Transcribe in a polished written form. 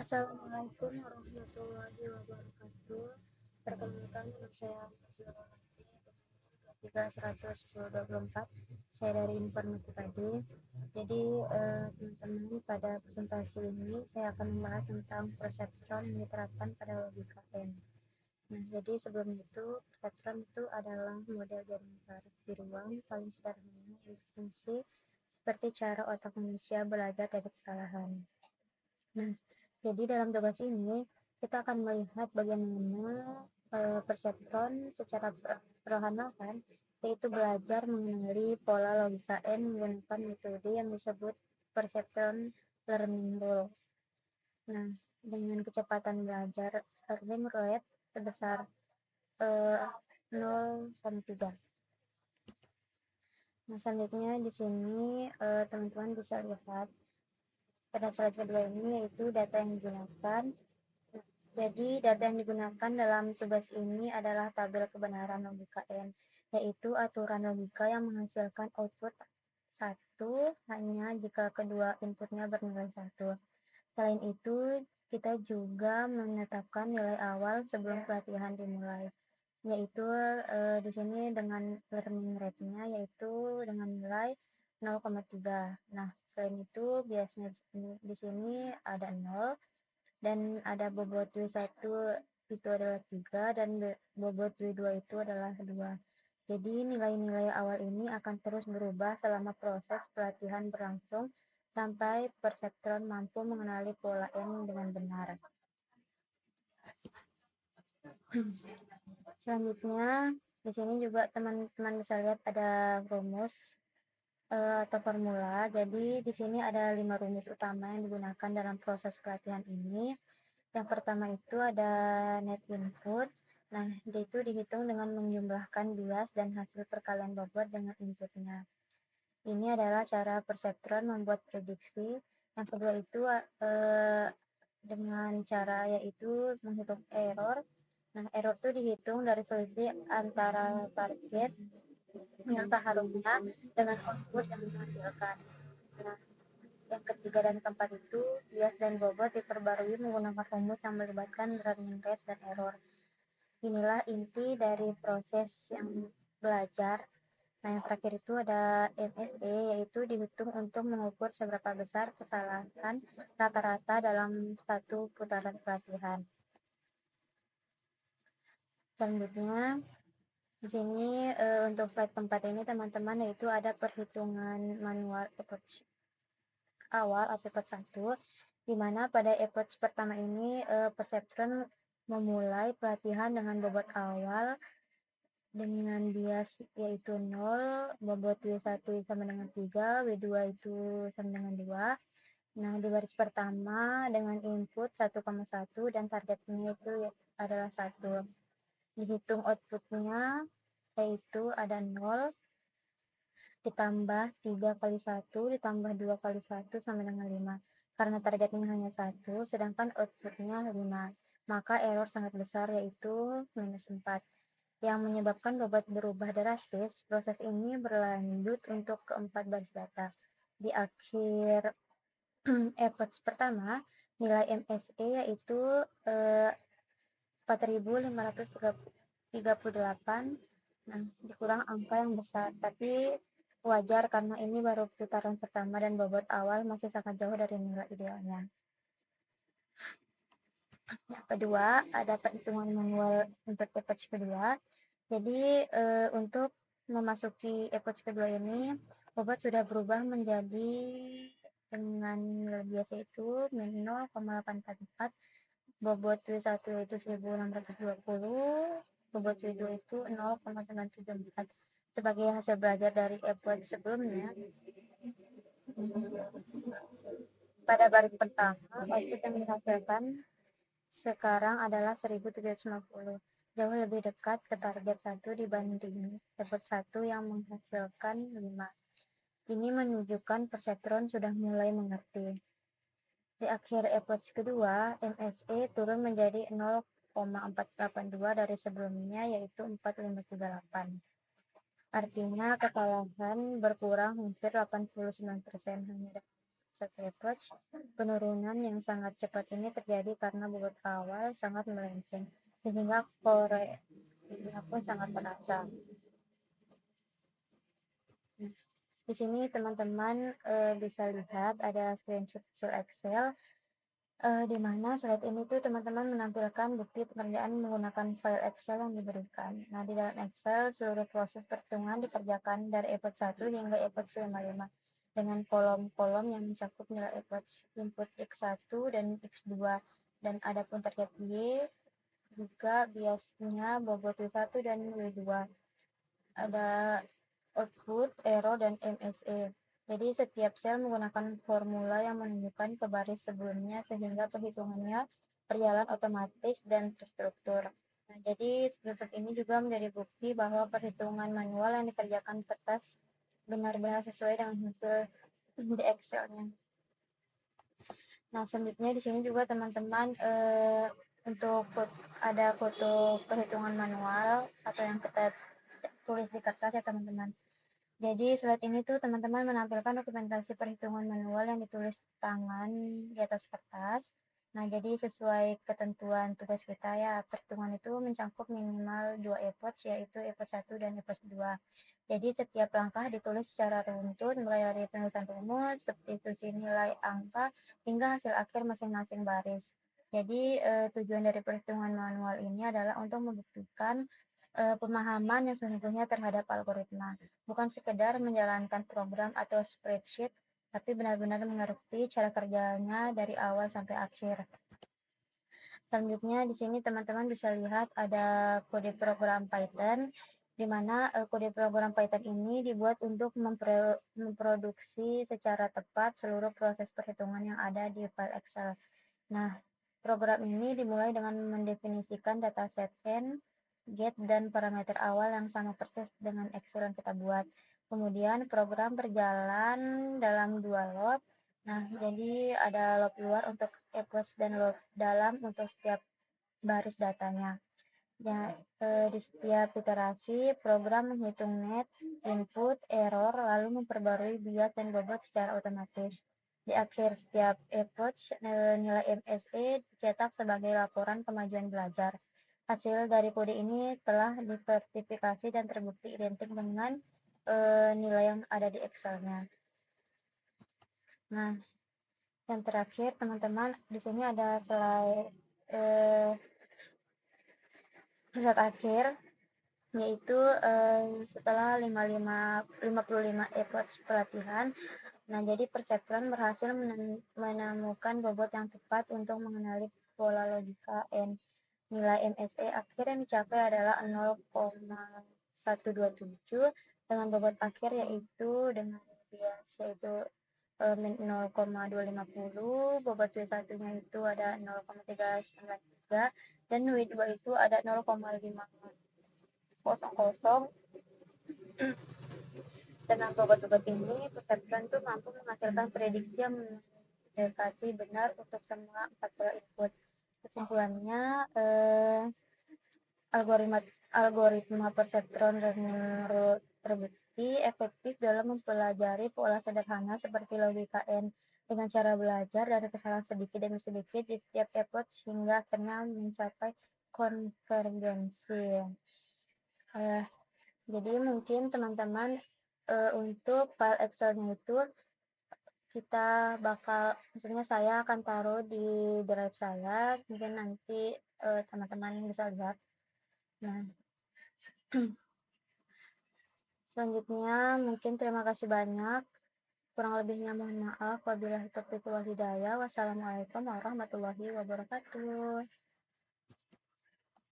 Assalamualaikum warahmatullahi wabarakatuh. Perkenalkan, nama saya Zulfanti, 124. Saya dari Informatika tadi. Jadi teman-teman, pada presentasi ini saya akan membahas tentang perseptron yang diterapkan pada logika N. Nah, jadi sebelum itu, perseptron itu adalah model jaringan tarif di ruang paling sederhana yang berfungsi seperti cara otak manusia belajar dari kesalahan. Nah, jadi dalam tugas ini kita akan melihat bagaimana perseptron secara perlahan-lahan, yaitu belajar mengenali pola logika N menggunakan metode yang disebut perceptron learning rule. Nah, dengan kecepatan belajar learning rate sebesar 0,3. Nah, selanjutnya di sini teman-teman bisa lihat pada slide kedua ini, yaitu data yang digunakan. Jadi data yang digunakan dalam tugas ini adalah tabel kebenaran logika N, yaitu aturan logika yang menghasilkan output 1 hanya jika kedua inputnya bernilai 1. Selain itu, kita juga menetapkan nilai awal sebelum pelatihan dimulai, yaitu di sini dengan learning rate-nya yaitu dengan nilai 0,3. Nah, selain itu biasanya di sini ada 0 dan ada bobot W1 itu adalah 3 dan bobot W2 itu adalah 2. Jadi nilai-nilai awal ini akan terus berubah selama proses pelatihan berlangsung sampai perseptron mampu mengenali pola N dengan benar. Selanjutnya, di sini juga teman-teman bisa lihat ada rumus atau formula. Jadi di sini ada 5 rumus utama yang digunakan dalam proses pelatihan ini. Yang pertama itu ada net input. Nah, itu dihitung dengan menjumlahkan bias dan hasil perkalian bobot dengan inputnya. Ini adalah cara perseptron membuat prediksi. Yang kedua itu dengan cara yaitu menghitung error. Nah, error itu dihitung dari selisih antara target yang seharusnya dengan output yang dihasilkan. Nah, yang ketiga dan keempat itu bias dan bobot diperbarui menggunakan rumus yang melibatkan learning rate dan error. Inilah inti dari proses yang belajar. Nah, yang terakhir itu ada MSE, yaitu dihitung untuk mengukur seberapa besar kesalahan rata-rata dalam satu putaran pelatihan. Selanjutnya, di sini untuk slide keempat ini teman-teman, yaitu ada perhitungan manual approach awal atau approach 1, di mana pada approach pertama ini perseptron memulai pelatihan dengan bobot awal dengan bias yaitu 0, bobot W1 sama dengan 3, W2 itu sama dengan 2. Nah, di baris pertama dengan input 1,1 dan targetnya itu adalah 1. Dihitung outputnya yaitu ada 0 ditambah 3 kali 1 ditambah 2 kali 1 sama dengan 5. Karena targetnya hanya 1, sedangkan outputnya 5, maka error sangat besar yaitu minus 4. Yang menyebabkan bobot berubah drastis. Proses ini berlanjut untuk keempat baris data. Di akhir approach pertama, nilai MSE yaitu 4.538. Nah, dikurang angka yang besar, tapi wajar karena ini baru putaran pertama dan bobot awal masih sangat jauh dari nilai idealnya. Yang kedua, ada perhitungan manual untuk approach kedua. Jadi untuk memasuki approach kedua ini, bobot sudah berubah menjadi dengan nilai biasa itu min 0,844, bobot W1 itu 1620, bobot W2 itu 0,974. Sebagai hasil belajar dari approach sebelumnya, pada baris pertama, output yang dihasilkan sekarang adalah 1750, jauh lebih dekat ke target 1 dibanding approach 1 yang menghasilkan 5. Ini menunjukkan perseptron sudah mulai mengerti. Di akhir approach kedua, MSE turun menjadi 0,482 dari sebelumnya yaitu 4538. Artinya kesalahan berkurang hampir 89%, hanya satu epoch, penurunan yang sangat cepat ini terjadi karena bobot awal sangat melenceng, sehingga koreksinya pun sangat terasa. Di sini teman-teman bisa lihat ada screenshot hasil Excel, di mana slide ini tuh teman-teman menampilkan bukti pengerjaan menggunakan file Excel yang diberikan. Nah, di dalam Excel seluruh proses perhitungan dikerjakan dari epoch 1 hingga epoch 55 dengan kolom-kolom yang mencakup nilai epoch input X1 dan X2, dan ada pun target Y, juga biasnya bobot W1 dan W2. Ada output, error, dan MSE. Jadi setiap sel menggunakan formula yang menunjukkan ke baris sebelumnya sehingga perhitungannya berjalan otomatis dan terstruktur. Nah, jadi screenshot ini juga menjadi bukti bahwa perhitungan manual yang dikerjakan kertas benar-benar sesuai dengan hasil di Excel-nya. Nah, selanjutnya di sini juga teman-teman untuk ada foto perhitungan manual atau yang kita tulis di kertas ya teman-teman. Jadi slide ini tuh teman-teman menampilkan dokumentasi perhitungan manual yang ditulis tangan di atas kertas. Nah, jadi sesuai ketentuan tugas kita ya, perhitungan itu mencakup minimal 2 epoch, yaitu epoch 1 dan epoch 2. Jadi setiap langkah ditulis secara runtun mulai dari penulisan rumus, substitusi nilai angka, hingga hasil akhir masing-masing baris. Jadi tujuan dari perhitungan manual ini adalah untuk membuktikan pemahaman yang sesungguhnya terhadap algoritma, bukan sekedar menjalankan program atau spreadsheet, tapi benar-benar mengerti cara kerjanya dari awal sampai akhir. Selanjutnya di sini teman-teman bisa lihat ada kode program Python, di mana kode program Python ini dibuat untuk memproduksi secara tepat seluruh proses perhitungan yang ada di file Excel. Nah, program ini dimulai dengan mendefinisikan dataset n, get, dan parameter awal yang sama persis dengan Excel yang kita buat. Kemudian program berjalan dalam dua loop. Nah, jadi ada loop luar untuk epoch dan loop dalam untuk setiap baris datanya. Ya, di setiap iterasi, program menghitung net, input, error, lalu memperbarui bias dan bobot secara otomatis. Di akhir setiap epoch, nilai MSE dicetak sebagai laporan kemajuan belajar. Hasil dari kode ini telah disertifikasi dan terbukti identik dengan nilai yang ada di Excel-nya. Nah, yang terakhir teman-teman, di sini ada slide akhir, yaitu setelah 55 epoch pelatihan. Nah, jadi perseptron berhasil menemukan bobot yang tepat untuk mengenali pola logika N. Nilai MSE akhir yang dicapai adalah 0,127 dengan bobot akhir yaitu dengan bias yaitu 0,250, bobot W1-nya itu ada 0,393 dan W2 itu ada 0,500. Dengan bobot-bobot ini, perseptron itu mampu menghasilkan prediksi yang mendekati benar untuk semua 4 pola input. Kesimpulannya, algoritma perseptron terbukti efektif dalam mempelajari pola sederhana seperti logika N dengan cara belajar dari kesalahan sedikit demi sedikit di setiap epoch hingga akhirnya mencapai konvergensi. Jadi mungkin teman-teman untuk file Excel-nya itu kita maksudnya saya akan taruh di drive saya, mungkin nanti teman-teman bisa lihat. Nah, selanjutnya mungkin terima kasih banyak. Kurang lebihnya mohon maaf. Wabillahi taufiq wal hidayah. Wassalamualaikum warahmatullahi wabarakatuh.